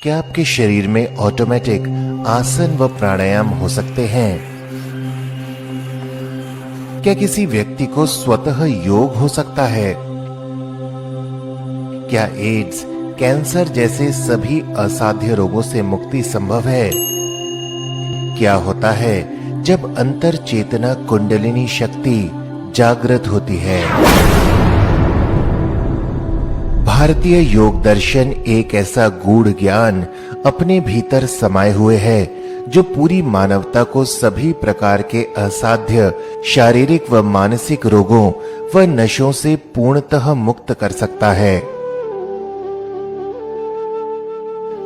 क्या आपके शरीर में ऑटोमेटिक आसन व प्राणायाम हो सकते हैं? क्या किसी व्यक्ति को स्वतः योग हो सकता है? क्या एड्स, कैंसर जैसे सभी असाध्य रोगों से मुक्ति संभव है? क्या होता है जब अंतर चेतना कुंडलिनी शक्ति जागृत होती है? भारतीय योग दर्शन एक ऐसा गूढ़ ज्ञान अपने भीतर समाये हुए है जो पूरी मानवता को सभी प्रकार के असाध्य शारीरिक व मानसिक रोगों व नशों से पूर्णतः मुक्त कर सकता है।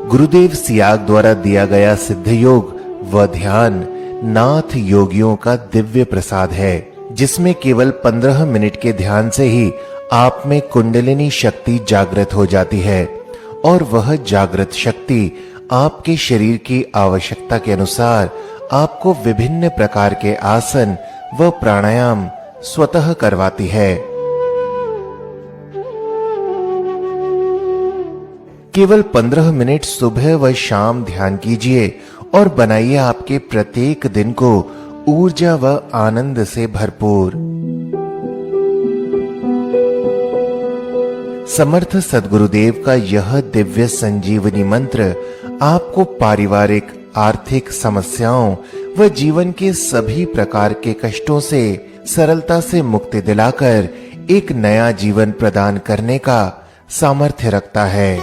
गुरुदेव सियाग द्वारा दिया गया सिद्ध योग व ध्यान नाथ योगियों का दिव्य प्रसाद है, जिसमें केवल 15 मिनट के ध्यान से ही आप में कुंडलिनी शक्ति जागृत हो जाती है और वह जागृत शक्ति आपके शरीर की आवश्यकता के अनुसार आपको विभिन्न प्रकार के आसन व प्राणायाम स्वतः करवाती है। केवल 15 मिनट सुबह व शाम ध्यान कीजिए और बनाइए आपके प्रत्येक दिन को ऊर्जा व आनंद से भरपूर। समर्थ सद्गुरुदेव का यह दिव्य संजीवनी मंत्र आपको पारिवारिक, आर्थिक समस्याओं व जीवन के सभी प्रकार के कष्टों से सरलता से मुक्ति दिलाकर एक नया जीवन प्रदान करने का सामर्थ्य रखता है।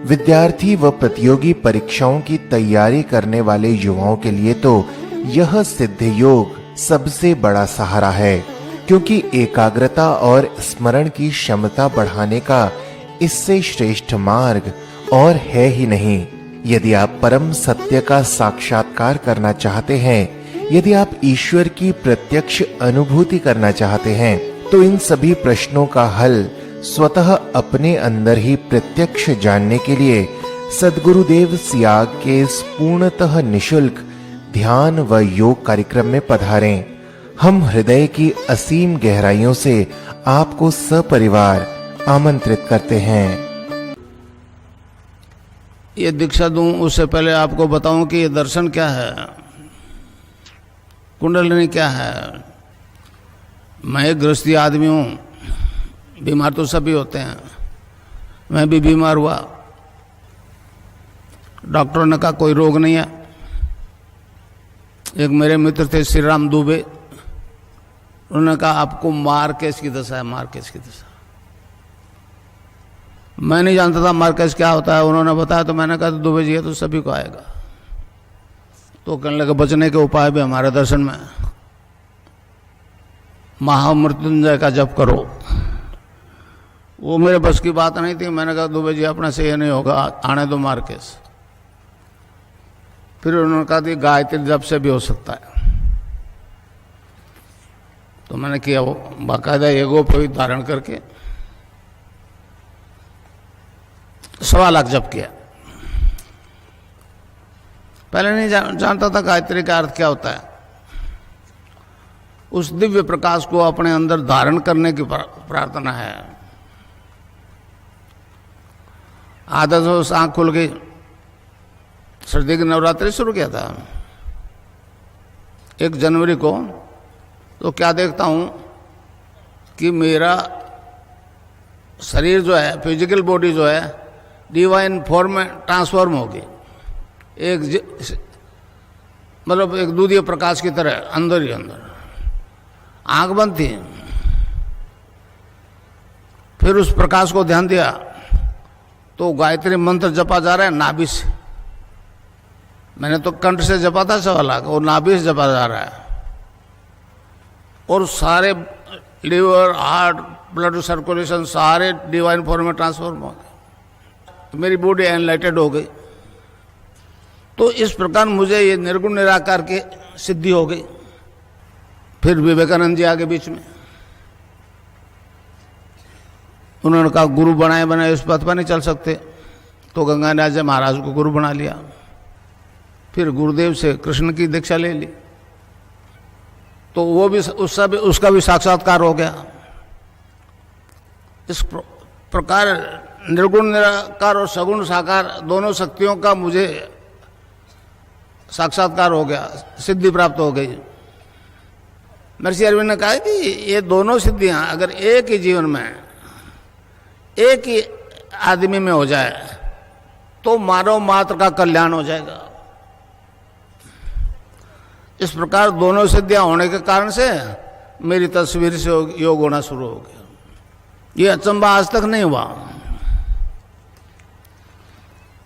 विद्यार्थी व प्रतियोगी परीक्षाओं की तैयारी करने वाले युवाओं के लिए तो यह सिद्ध योग सबसे बड़ा सहारा है, क्योंकि एकाग्रता और स्मरण की क्षमता बढ़ाने का इससे श्रेष्ठ मार्ग और है ही नहीं। यदि आप परम सत्य का साक्षात्कार करना चाहते हैं, यदि आप ईश्वर की प्रत्यक्ष अनुभूति करना चाहते हैं, तो इन सभी प्रश्नों का हल स्वतः अपने अंदर ही प्रत्यक्ष जानने के लिए सद्गुरुदेव सियाग के इस पूर्णतः निशुल्क ध्यान व योग कार्यक्रम में पधारें। हम हृदय की असीम गहराइयों से आपको सपरिवार आमंत्रित करते हैं। ये दीक्षा दूं उससे पहले आपको बताऊं कि ये दर्शन क्या है, कुंडलिनी क्या है। मैं एक गृहस्थी आदमी हूं, बीमार तो सभी होते हैं, मैं भी बीमार हुआ। डॉक्टरों ने कहा कोई रोग नहीं है। एक मेरे मित्र थे श्री राम दुबे, उन्होंने कहा आपको मार्केस की दशा है, मार्केस की दशा। मैं नहीं जानता था मार्केस क्या होता है, उन्होंने बताया तो मैंने कहा तो दुबे जी है तो सभी को आएगा। तो कहने लगे बचने के उपाय भी हमारे दर्शन में, महामृत्युंजय का जप करो। वो मेरे बस की बात नहीं थी। मैंने कहा दुबे जी अपने से ये नहीं होगा, आने दो मार्केस। फिर उन्होंने कहा कि गायत्री जप से भी हो सकता है। तो मैंने किया, वो बाकायदा यज्ञोपवीत धारण करके 1.25 लाख जप किया। पहले नहीं जानता था गायत्री का अर्थ क्या होता है। उस दिव्य प्रकाश को अपने अंदर धारण करने की प्रार्थना है। आदत से आंख खुल गई, सर्दी की नवरात्रि शुरू किया था 1 जनवरी को। तो क्या देखता हूं कि मेरा शरीर जो है, फिजिकल बॉडी जो है, डिवाइन फॉर्म में ट्रांसफॉर्म हो गई। मतलब एक दूधीय प्रकाश की तरह अंदर ही अंदर। आंख बंद थी, फिर उस प्रकाश को ध्यान दिया तो गायत्री मंत्र जपा जा रहा है नाभि से। मैंने तो कंठ से जपा था 1.25 लाख, और नाभि से जपा जा रहा है। और सारे लिवर, हार्ट, ब्लड सर्कुलेशन सारे डिवाइन फॉर्म में ट्रांसफॉर्म हो गए। मेरी बॉडी एनलाइटेड हो गई। तो इस प्रकार मुझे ये निर्गुण निराकार की सिद्धि हो गई। फिर विवेकानंद जी आगे बीच में, उन्होंने कहा गुरु बनाए इस पथ पर नहीं चल सकते, तो गंगानाथ जी महाराज को गुरु बना लिया। फिर गुरुदेव से कृष्ण की दीक्षा ले ली, तो वो भी उसका भी साक्षात्कार हो गया। इस प्रकार निर्गुण निराकार और सगुण साकार दोनों शक्तियों का मुझे साक्षात्कार हो गया, सिद्धि प्राप्त हो गई। महर्षि अरविंद ने कहा कि ये दोनों सिद्धियां अगर एक ही जीवन में, एक ही आदमी में हो जाए तो मानव मात्र का कल्याण हो जाएगा। इस प्रकार दोनों सिद्धियां होने के कारण से मेरी तस्वीर से योग होना शुरू हो गया। ये अचंबा आज तक नहीं हुआ।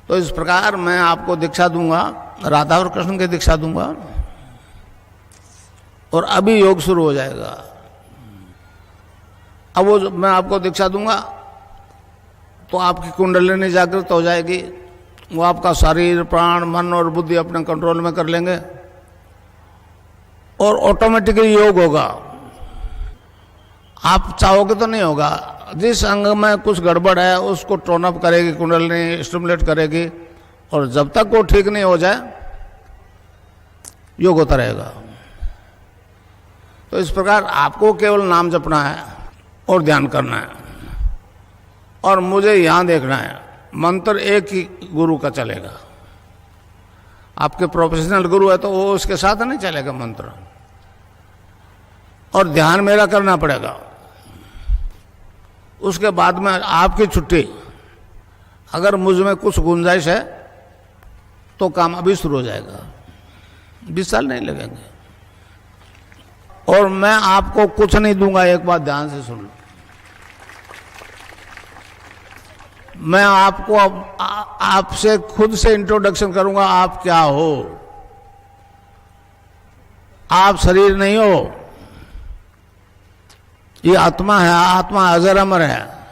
तो इस प्रकार मैं आपको दीक्षा दूंगा, राधा और कृष्ण की दीक्षा दूंगा, और अभी योग शुरू हो जाएगा। अब वो मैं आपको दीक्षा दूंगा तो आपकी कुंडलिनी जागृत हो जाएगी, वो आपका शरीर, प्राण, मन और बुद्धि अपने कंट्रोल में कर लेंगे और ऑटोमेटिकली योग होगा। आप चाहोगे तो नहीं होगा। जिस अंग में कुछ गड़बड़ है उसको टोन अप करेगी कुंडलिनी, स्टिमुलेट करेगी, और जब तक वो ठीक नहीं हो जाए योग होता रहेगा। तो इस प्रकार आपको केवल नाम जपना है और ध्यान करना है, और मुझे यहां देखना है। मंत्र एक ही गुरु का चलेगा। आपके प्रोफेशनल गुरु है तो वो उसके साथ नहीं चलेगा मंत्र, और ध्यान मेरा करना पड़ेगा। उसके बाद में आपकी छुट्टी। अगर मुझ में कुछ गुंजाइश है तो काम अभी शुरू हो जाएगा, 20 साल नहीं लगेंगे। और मैं आपको कुछ नहीं दूंगा, एक बात ध्यान से सुन लो। मैं आपको आपसे खुद से इंट्रोडक्शन करूंगा, आप क्या हो। आप शरीर नहीं हो, ये आत्मा है। आत्मा अजर अमर है।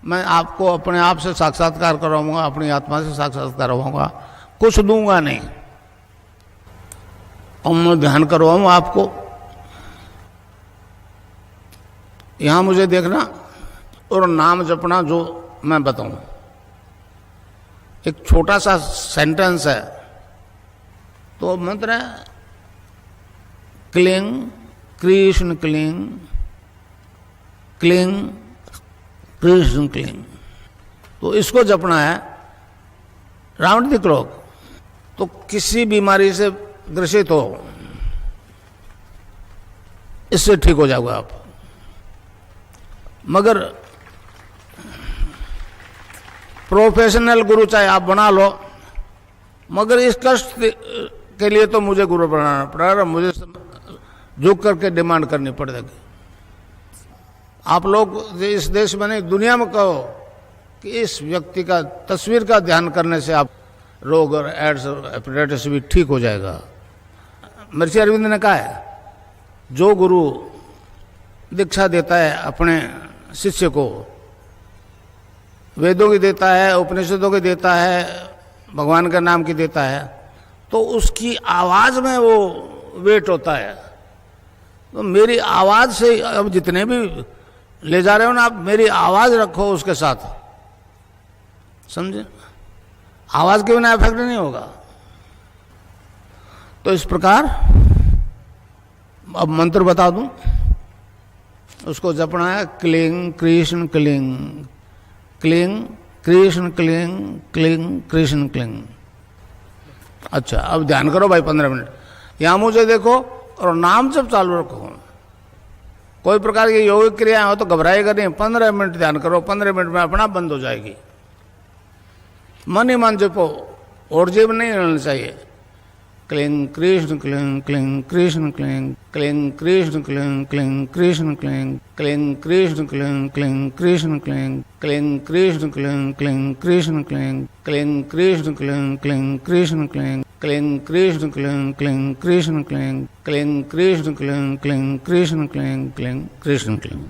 मैं आपको अपने आप से साक्षात्कार करवाऊंगा, अपनी आत्मा से साक्षात्कार करवाऊंगा, कुछ दूंगा नहीं। और मैं ध्यान करवाऊंगा आपको। यहां मुझे देखना और नाम जपना जो मैं बताऊं। एक छोटा सा सेंटेंस है, तो मंत्र है cling Krishna cling, cling Krishna cling. तो इसको जपना है राउंड द क्लॉक। तो किसी बीमारी से ग्रसित हो, इससे ठीक हो जाओगे आप। मगर प्रोफेशनल गुरु चाहे आप बना लो, मगर इस कष्ट के लिए तो मुझे गुरु बनाना पड़ेगा, मुझे झुक करके डिमांड करनी पड़ेगी। आप लोग इस देश में नहीं, दुनिया में कहो कि इस व्यक्ति का तस्वीर का ध्यान करने से आप रोग और एड्स और हेपेटाइटिस भी ठीक हो जाएगा। महर्षि अरविंद ने कहा है, जो गुरु दीक्षा देता है अपने शिष्य को, वेदों की देता है, उपनिषदों की देता है, भगवान के नाम की देता है, तो उसकी आवाज में वो वेट होता है। तो मेरी आवाज से, अब जितने भी ले जा रहे हो ना आप, मेरी आवाज रखो उसके साथ, समझे। आवाज के बिना इफेक्ट नहीं होगा। तो इस प्रकार अब मंत्र बता दूं, उसको जपना है cling Krishna cling, cling Krishna cling, cling Krishna cling. अच्छा, अब ध्यान करो भाई 15 मिनट। यहां मुझे देखो और नाम जब चालू रखो। कोई प्रकार की योगिक क्रिया हो तो घबराएगा नहीं। 15 मिनट ध्यान करो, 15 मिनट में अपना बंद हो जाएगी। मन ही मन जपो, और जीव नहीं रहना चाहिए। Cling Krishna cling, cling Krishna cling, cling Krishna cling, cling Krishna cling, cling Krishna cling, cling Krishna cling, cling Krishna cling, cling Krishna cling, cling Krishna cling, cling Krishna cling, cling Krishna cling, cling Krishna cling, cling Krishna cling, cling Krishna cling, cling Krishna cling.